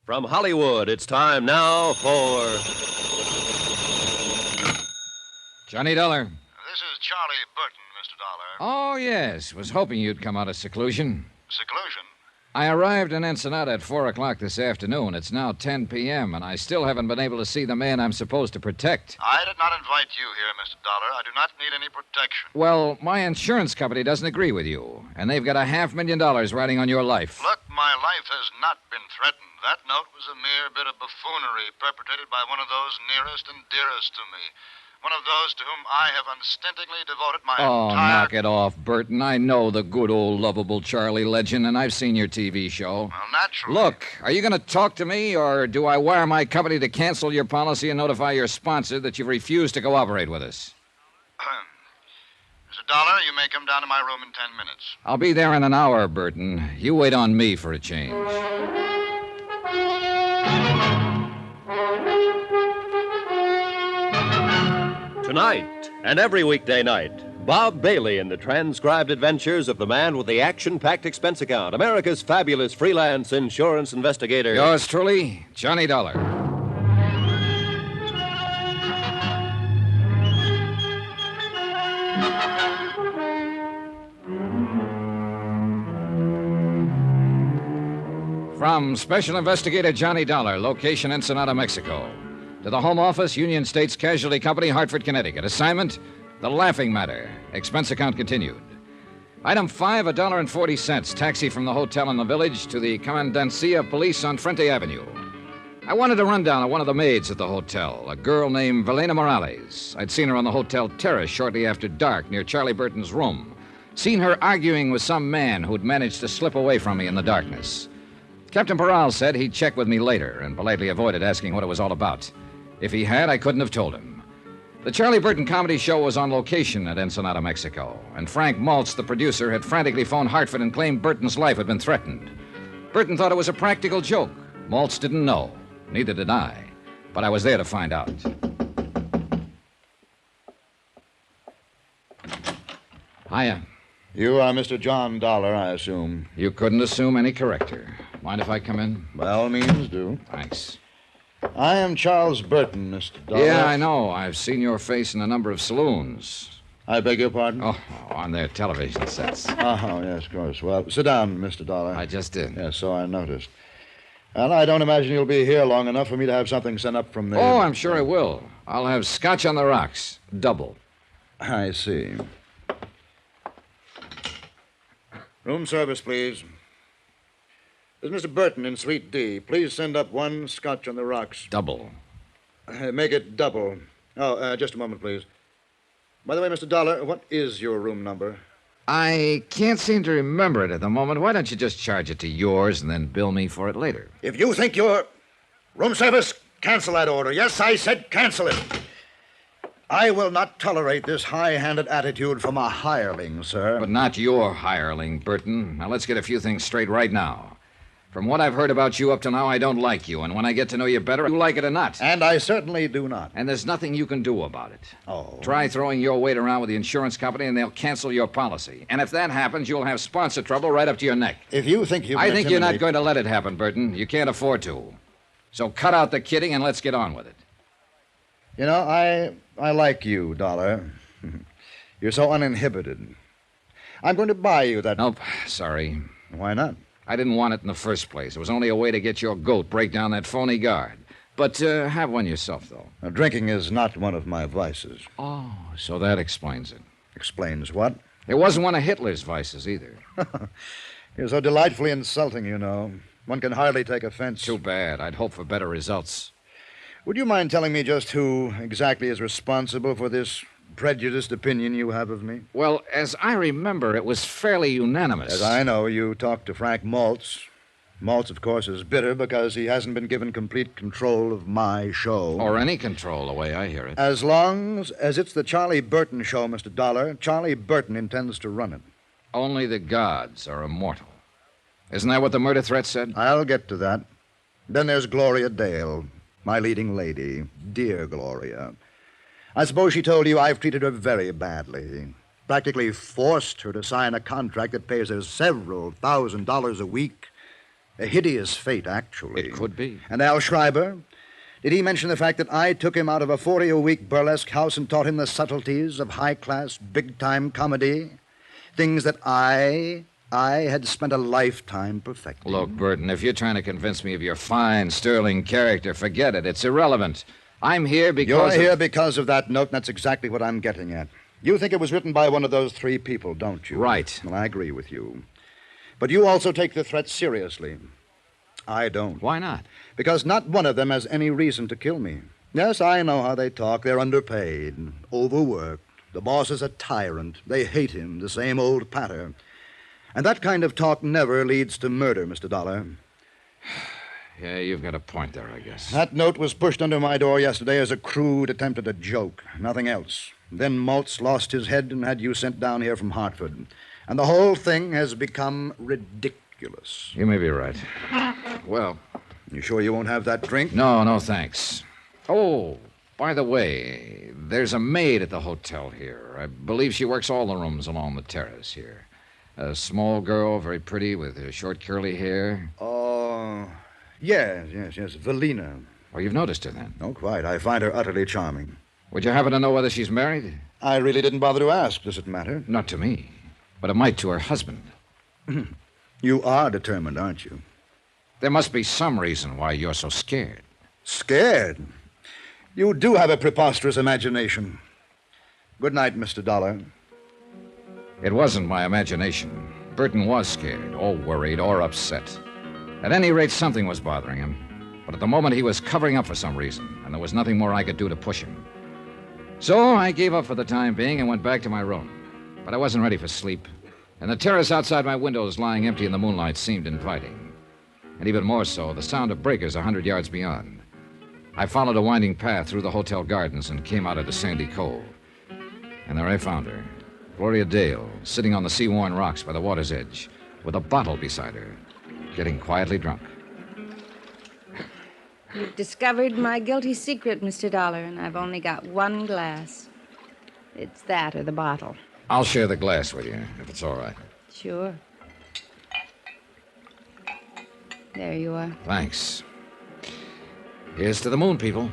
From Hollywood, it's time now for... Johnny Dollar. This is Charlie Burton, Mr. Dollar. Oh, yes. Was hoping you'd come out of seclusion. Seclusion? I arrived in Ensenada at 4 o'clock this afternoon. It's now 10 p.m., and I still haven't been able to see the man I'm supposed to protect. I did not invite you here, Mr. Dollar. I do not need any protection. Well, my insurance company doesn't agree with you, and they've got $500,000 riding on your life. Look, my life has not been threatened. That note was a mere bit of buffoonery perpetrated by one of those nearest and dearest to me. One of those to whom I have unstintingly devoted my Oh, entire... knock it off, Burton. I know the good old lovable Charlie legend, and I've seen your TV show. Well, naturally. Look, are you going to talk to me, or do I wire my company to cancel your policy and notify your sponsor that you've refused to cooperate with us? Mr. Dollar, you may come down to my room in 10 minutes. I'll be there in an hour, Burton. You wait on me for a change. Tonight and every weekday night, Bob Bailey in the transcribed adventures of the man with the action-packed expense account, America's fabulous freelance insurance investigator. Yours truly, Johnny Dollar. From Special Investigator Johnny Dollar, location Ensenada, Mexico. To the Home Office, Union States Casualty Company, Hartford, Connecticut. Assignment, The Laughing Matter. Expense account continued. Item 5, $1.40. Taxi from the hotel in the village to the Commandancia of Police on Frente Avenue. I wanted a rundown of one of the maids at the hotel, a girl named Velena Morales. I'd seen her on the hotel terrace shortly after dark near Charlie Burton's room. Seen her arguing with some man who'd managed to slip away from me in the darkness. Captain Peral said he'd check with me later and politely avoided asking what it was all about. If he had, I couldn't have told him. The Charlie Burton comedy show was on location at Ensenada, Mexico, and Frank Maltz, the producer, had frantically phoned Hartford and claimed Burton's life had been threatened. Burton thought it was a practical joke. Maltz didn't know. Neither did I. But I was there to find out. Hiya. You are Mr. John Dollar, I assume. You couldn't assume any corrector. Mind if I come in? By all means, do. Thanks. I am Charles Burton, Mr. Dollar. Yeah, I know. I've seen your face in a number of saloons. I beg your pardon? Oh, on their television sets. Oh, yes, of course. Well, sit down, Mr. Dollar. I just did. Yes, so I noticed. Well, I don't imagine you'll be here long enough for me to have something sent up from there. Oh, I'm sure I will. I'll have scotch on the rocks. Double. I see. Room service, please. This is Mr. Burton in Suite D. Please send up one scotch on the rocks. Double. Make it double. Oh, just a moment, please. By the way, Mr. Dollar, what is your room number? I can't seem to remember it at the moment. Why don't you just charge it to yours and then bill me for it later? If you think you're... Room service, cancel that order. Yes, I said cancel it. I will not tolerate this high-handed attitude from a hireling, sir. But not your hireling, Burton. Now, let's get a few things straight right now. From what I've heard about you up to now, I don't like you. And when I get to know you better, you like it or not. And I certainly do not. And there's nothing you can do about it. Oh. Try throwing your weight around with the insurance company, and they'll cancel your policy. And if that happens, you'll have sponsor trouble right up to your neck. If you think you can I think you're not intimidate- going to let it happen, Burton. You can't afford to. So cut out the kidding and let's get on with it. You know, I like you, Dollar. You're so uninhibited. I'm going to buy you that... Nope, sorry. Why not? I didn't want it in the first place. It was only a way to get your goat break down that phony guard. But have one yourself, though. Now, drinking is not one of my vices. Oh, so that explains it. Explains what? It wasn't one of Hitler's vices, either. You're so delightfully insulting, you know. One can hardly take offense. Too bad. I'd hope for better results. Would you mind telling me just who exactly is responsible for this prejudiced opinion you have of me? Well, as I remember, it was fairly unanimous. As I know, you talked to Frank Maltz. Maltz, of course, is bitter because he hasn't been given complete control of my show. Or any control, the way I hear it. As long as it's the Charlie Burton show, Mr. Dollar, Charlie Burton intends to run it. Only the gods are immortal. Isn't that what the murder threat said? I'll get to that. Then there's Gloria Dale, my leading lady. Dear Gloria. I suppose she told you I've treated her very badly. Practically forced her to sign a contract that pays her several $1,000s a week. A hideous fate, actually. It could be. And Al Schreiber? Did he mention the fact that I took him out of a 40-a-week burlesque house and taught him the subtleties of high-class, big-time comedy? Things that I had spent a lifetime perfecting. Look, Burton, if you're trying to convince me of your fine, sterling character, forget it. It's irrelevant. I'm here because... You're here because of that note, and that's exactly what I'm getting at. You think it was written by one of those three people, don't you? Right. Well, I agree with you. But you also take the threat seriously. I don't. Why not? Because not one of them has any reason to kill me. Yes, I know how they talk. They're underpaid, overworked. The boss is a tyrant. They hate him, the same old patter. And that kind of talk never leads to murder, Mr. Dollar. Yeah, you've got a point there, I guess. That note was pushed under my door yesterday as a crude attempt at a joke. Nothing else. Then Maltz lost his head and had you sent down here from Hartford. And the whole thing has become ridiculous. You may be right. Well... You sure you won't have that drink? No, thanks. Oh, by the way, there's a maid at the hotel here. I believe she works all the rooms along the terrace here. A small girl, very pretty, with short curly hair. Oh, yes, Valina. Oh, you've noticed her then? Oh, quite. I find her utterly charming. Would you happen to know whether she's married? I really didn't bother to ask. Does it matter? Not to me, but it might to her husband. You are determined, aren't you? There must be some reason why you're so scared. Scared? You do have a preposterous imagination. Good night, Mr. Dollar. It wasn't my imagination. Burton was scared, or worried, or upset. At any rate, something was bothering him. But at the moment, he was covering up for some reason, and there was nothing more I could do to push him. So I gave up for the time being and went back to my room. But I wasn't ready for sleep, and the terrace outside my windows lying empty in the moonlight seemed inviting. And even more so, the sound of breakers 100 yards beyond. I followed a winding path through the hotel gardens and came out into Sandy Cove. And there I found her, Gloria Dale, sitting on the sea-worn rocks by the water's edge, with a bottle beside her, getting quietly drunk. You've discovered my guilty secret, Mr. Dollar, and I've only got one glass. It's that or the bottle. I'll share the glass with you, if it's all right. Sure. There you are. Thanks. Here's to the moon, people.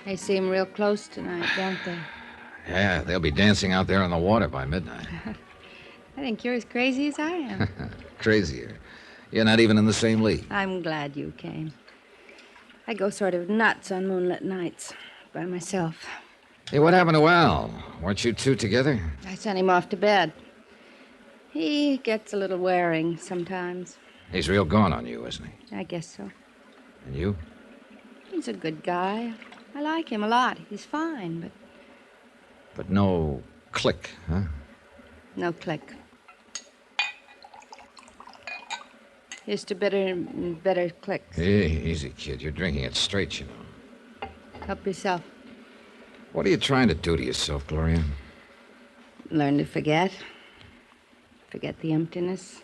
They seem real close tonight, don't they? Yeah, they'll be dancing out there on the water by midnight. I think you're as crazy as I am. Crazier. You're not even in the same league. I'm glad you came. I go sort of nuts on moonlit nights by myself. Hey, what happened to Al? Weren't you two together? I sent him off to bed. He gets a little wearing sometimes. He's real gone on you, isn't he? I guess so. And you? He's a good guy. I like him a lot. He's fine, but... But no click, huh? No click. Here's to better clicks. Hey, easy, kid. You're drinking it straight, you know. Help yourself. What are you trying to do to yourself, Gloria? Learn to forget. Forget the emptiness,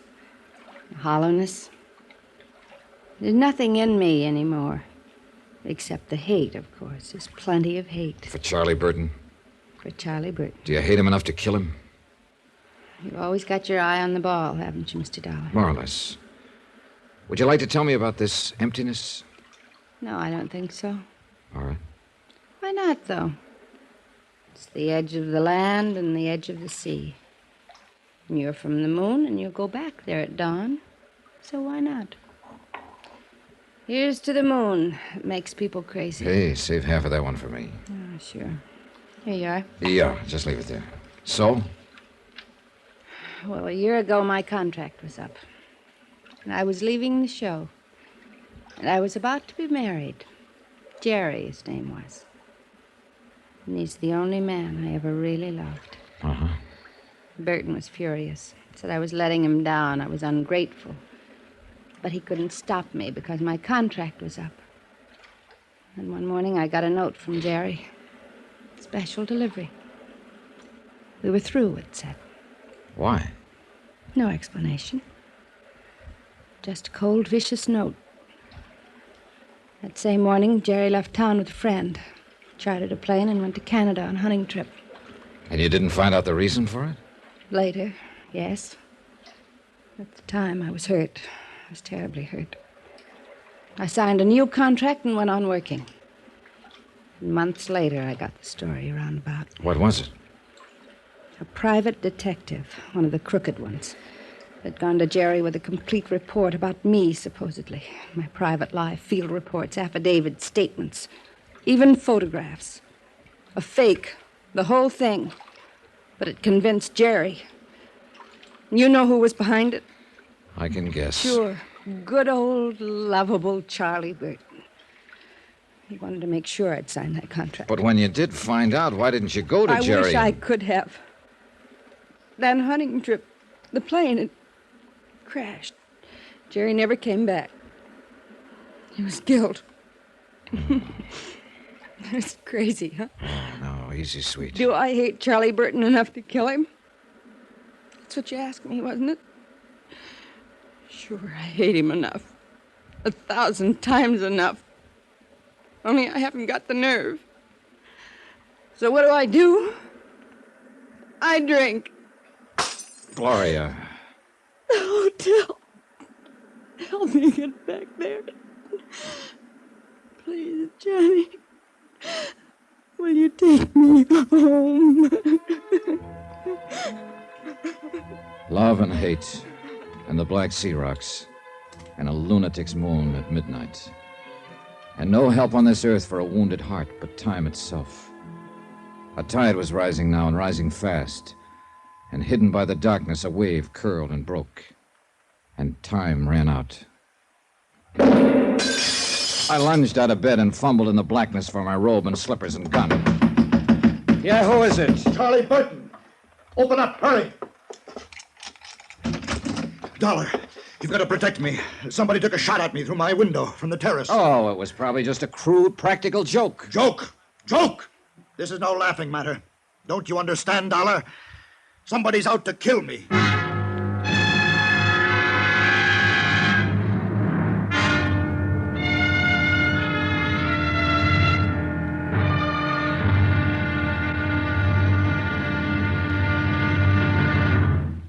the hollowness. There's nothing in me anymore. Except the hate, of course. There's plenty of hate. For Charlie Burton? For Charlie Burton. Do you hate him enough to kill him? You've always got your eye on the ball, haven't you, Mr. Dollar? More or less. Would you like to tell me about this emptiness? No, I don't think so. All right. Why not, though? It's the edge of the land and the edge of the sea. And you're from the moon, and you'll go back there at dawn. So why not? Here's to the moon. It makes people crazy. Hey, save half of that one for me. Oh, sure. Here you are. Yeah, just leave it there. So? Well, a year ago, my contract was up. And I was leaving the show. And I was about to be married. Jerry, his name was. And he's the only man I ever really loved. Uh-huh. Burton was furious. Said I was letting him down. I was ungrateful. But he couldn't stop me because my contract was up. And one morning I got a note from Jerry. Special delivery. We were through, it said. Why? No explanation. Just a cold, vicious note. That same morning, Jerry left town with a friend. Chartered a plane and went to Canada on a hunting trip. And you didn't find out the reason for it? Later, yes. At the time, I was hurt. I was terribly hurt. I signed a new contract and went on working. Months later, I got the story roundabout. What was it? A private detective, one of the crooked ones, had gone to Jerry with a complete report about me, supposedly. My private life, field reports, affidavits, statements, even photographs. A fake, the whole thing. But it convinced Jerry. You know who was behind it? I can guess. Sure. Good old, lovable Charlie Burton. He wanted to make sure I'd sign that contract. But when you did find out, why didn't you go to Jerry? I wish I could have. That hunting trip, the plane, it crashed. Jerry never came back. He was killed. That's crazy, huh? Oh, no, easy, sweet. Do I hate Charlie Burton enough to kill him? That's what you asked me, wasn't it? Sure, I hate him enough. 1,000 times enough. Only I haven't got the nerve. So what do? I drink. Gloria. The hotel. Help me get back there. Please, Johnny. Will you take me home? Love and hate, and the Black Sea Rocks, and a lunatic's moon at midnight. And no help on this earth for a wounded heart but time itself. A tide was rising now, and rising fast. And hidden by the darkness, a wave curled and broke. And time ran out. I lunged out of bed and fumbled in the blackness for my robe and slippers and gun. Yeah, who is it? Charlie Burton. Open up, hurry. Dollar, you've got to protect me. Somebody took a shot at me through my window from the terrace. Oh, it was probably just a crude, practical joke. Joke! Joke! This is no laughing matter. Don't you understand, Dollar? Somebody's out to kill me.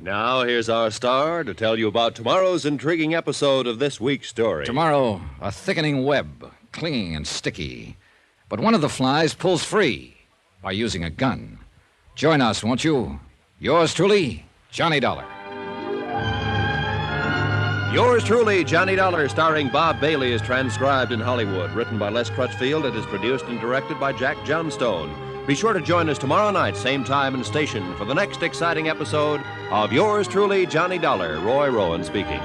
Now, here's our star to tell you about tomorrow's intriguing episode of this week's story. Tomorrow, a thickening web, clinging and sticky. But one of the flies pulls free by using a gun. Join us, won't you? Yours truly, Johnny Dollar. Yours truly, Johnny Dollar, starring Bob Bailey, is transcribed in Hollywood. Written by Les Crutchfield and is produced and directed by Jack Johnstone. Be sure to join us tomorrow night, same time and station, for the next exciting episode of Yours truly, Johnny Dollar. Roy Rowan speaking.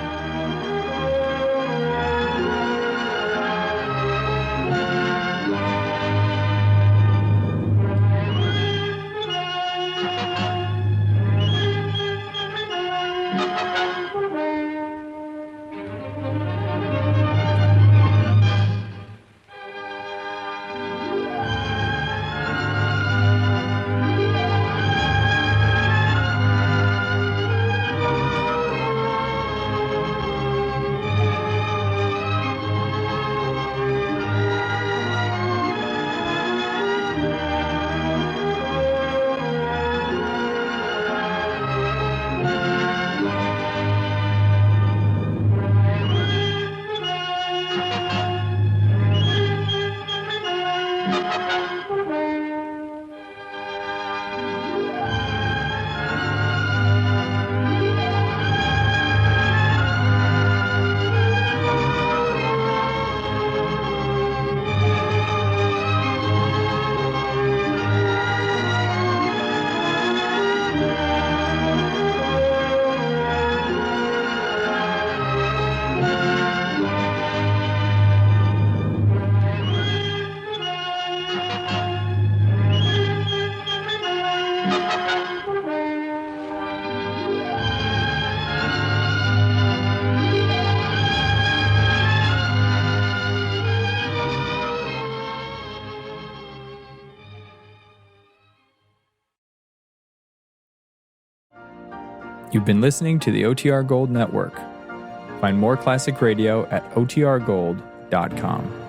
You've been listening to the OTR Gold Network. Find more classic radio at otrgold.com.